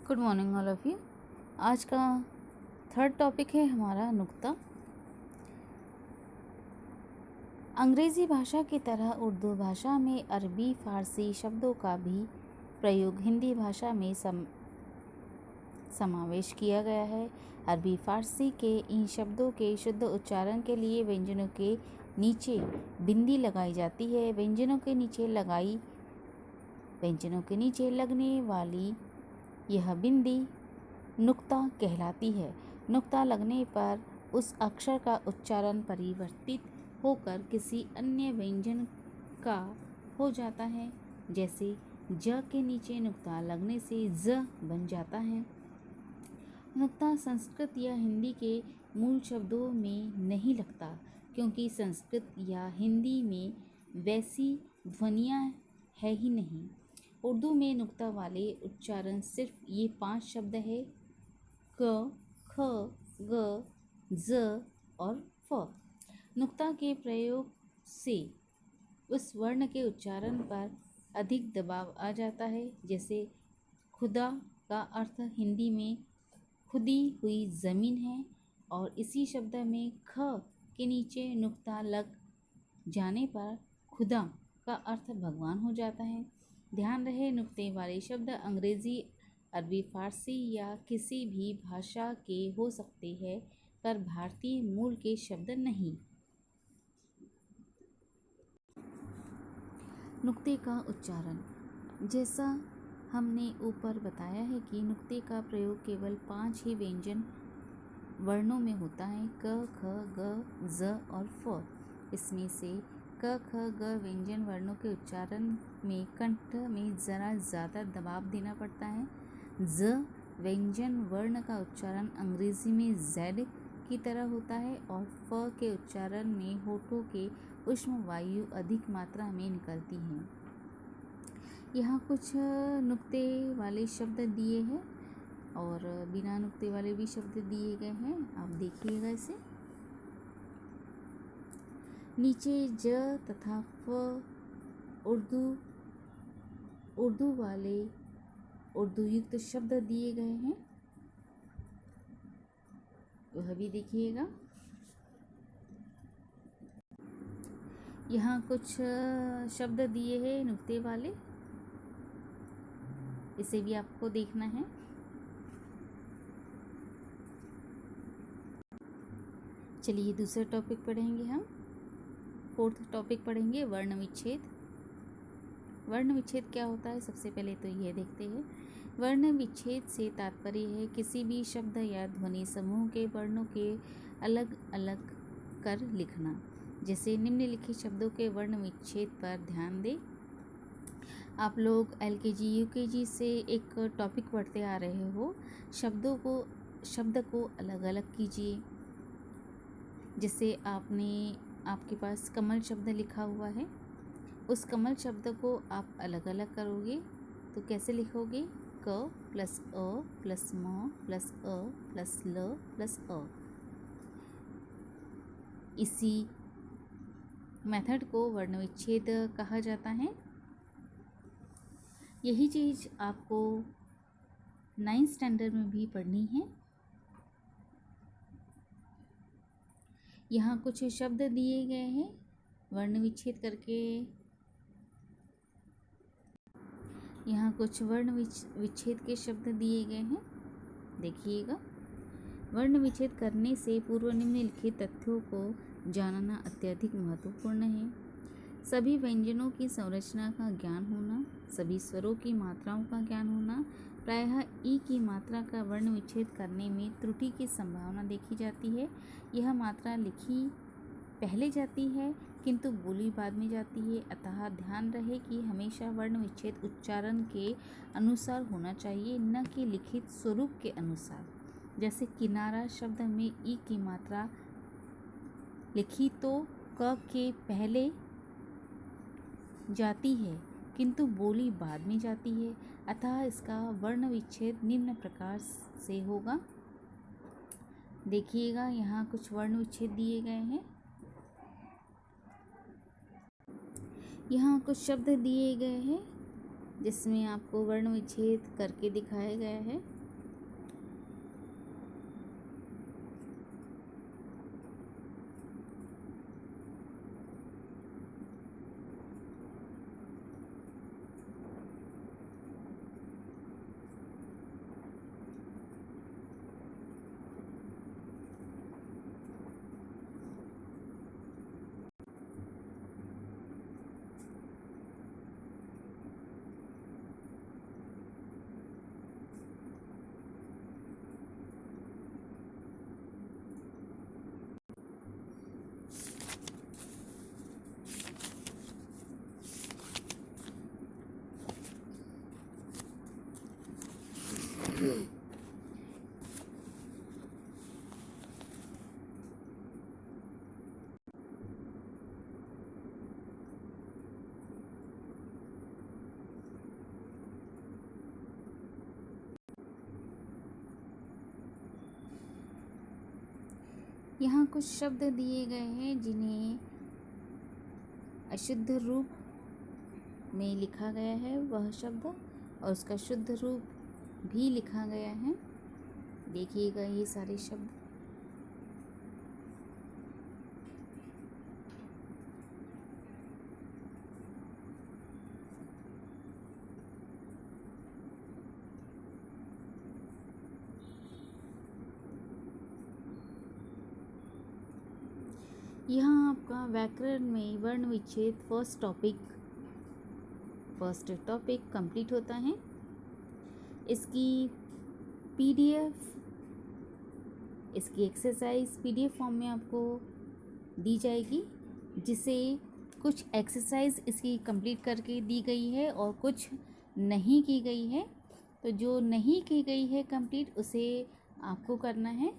Good morning all of you. आज का third topic है हमारा नुक्ता। अंग्रेज़ी भाषा की तरह उर्दू भाषा में अरबी फ़ारसी शब्दों का भी प्रयोग हिंदी भाषा में समावेश किया गया है। अरबी फ़ारसी के इन शब्दों के शुद्ध उच्चारण के लिए व्यंजनों के नीचे बिंदी लगाई जाती है। व्यंजनों के नीचे लगने वाली यह बिंदी नुक्ता कहलाती है। नुक्ता लगने पर उस अक्षर का उच्चारण परिवर्तित होकर किसी अन्य व्यंजन का हो जाता है। जैसे ज के नीचे नुक्ता लगने से ज बन जाता है। नुक्ता संस्कृत या हिंदी के मूल शब्दों में नहीं लगता, क्योंकि संस्कृत या हिंदी में वैसी ध्वनियाँ है ही नहीं। उर्दू में नुक्ता वाले उच्चारण सिर्फ ये 5 शब्द है: क, ख, ग, ज और फ। नुक्ता के प्रयोग से उस वर्ण के उच्चारण पर अधिक दबाव आ जाता है। जैसे खुदा का अर्थ हिंदी में खुदी हुई ज़मीन है, और इसी शब्द में ख के नीचे नुक्ता लग जाने पर खुदा का अर्थ भगवान हो जाता है। ध्यान रहे, नुक्ते वाले शब्द अंग्रेज़ी, अरबी, फ़ारसी या किसी भी भाषा के हो सकते हैं, पर भारतीय मूल के शब्द नहीं। नुक्ते का उच्चारण। जैसा हमने ऊपर बताया है कि नुक्ते का प्रयोग केवल 5 ही व्यंजन वर्णों में होता है: क, ख, ग, ज और फ। इसमें से क, ख, ग व्यंजन वर्णों के उच्चारण में कंठ में ज़रा ज़्यादा दबाव देना पड़ता है। ज व्यंजन वर्ण का उच्चारण अंग्रेज़ी में Z की तरह होता है, और फ के उच्चारण में होठों के ऊष्म वायु अधिक मात्रा में निकलती हैं। यहाँ कुछ नुक्ते वाले शब्द दिए हैं और बिना नुक्ते वाले भी शब्द दिए गए हैं, आप देखिएगा इसे। नीचे ज तथा फ उर्दू वाले उर्दू युक्त शब्द दिए गए हैं, वह भी देखिएगा। यहाँ कुछ शब्द दिए हैं नुक्ते वाले, इसे भी आपको देखना है। चलिए दूसरा टॉपिक पढ़ेंगे हम। फोर्थ टॉपिक पढ़ेंगे वर्ण विच्छेद। वर्ण विच्छेद क्या होता है, सबसे पहले तो ये देखते हैं। वर्ण विच्छेद से तात्पर्य है किसी भी शब्द या ध्वनि समूह के वर्णों के अलग अलग कर लिखना। जैसे निम्नलिखित शब्दों के वर्ण विच्छेद पर ध्यान दें। आप लोग LKG UKG से एक टॉपिक पढ़ते आ रहे हो, शब्द को अलग अलग कीजिए। जैसे आपके पास कमल शब्द लिखा हुआ है, उस कमल शब्द को आप अलग अलग करोगे तो कैसे लिखोगे? क प्लस अ प्लस म प्लस अ प्लस ल प्लस अ। इसी मेथड को वर्ण विच्छेद कहा जाता है। यही चीज़ आपको 9th स्टैंडर्ड में भी पढ़नी है। यहाँ कुछ शब्द दिए गए हैं वर्ण विच्छेद करके। यहाँ कुछ वर्ण विच्छेद के शब्द दिए गए हैं, देखिएगा। वर्ण विच्छेद करने से पूर्व निम्नलिखित तथ्यों को जानना अत्यधिक महत्वपूर्ण है: सभी व्यंजनों की संरचना का ज्ञान होना, सभी स्वरों की मात्राओं का ज्ञान होना। प्रायः ई की मात्रा का वर्ण विच्छेद करने में त्रुटि की संभावना देखी जाती है। यह मात्रा लिखी पहले जाती है किंतु बोली बाद में जाती है, अतः ध्यान रहे कि हमेशा वर्ण विच्छेद उच्चारण के अनुसार होना चाहिए, न कि लिखित स्वरूप के अनुसार। जैसे किनारा शब्द में ई की मात्रा लिखी तो क के पहले जाती है किंतु बोली बाद में जाती है, अतः इसका वर्ण विच्छेद निम्न प्रकार से होगा। देखिएगा, यहाँ कुछ वर्ण विच्छेद दिए गए हैं। यहाँ कुछ शब्द दिए गए हैं जिसमें आपको वर्ण विच्छेद करके दिखाया गया है। यहाँ कुछ शब्द दिए गए हैं जिन्हें अशुद्ध रूप में लिखा गया है वह शब्द, और उसका शुद्ध रूप भी लिखा गया है। देखिएगा ये सारे शब्द। यहाँ आपका व्याकरण में वर्ण विच्छेद फर्स्ट टॉपिक कंप्लीट होता है। इसकी पीडीएफ, इसकी एक्सरसाइज पीडीएफ फॉर्म में आपको दी जाएगी, जिसे कुछ एक्सरसाइज इसकी कंप्लीट करके दी गई है और कुछ नहीं की गई है। तो जो नहीं की गई है कंप्लीट, उसे आपको करना है।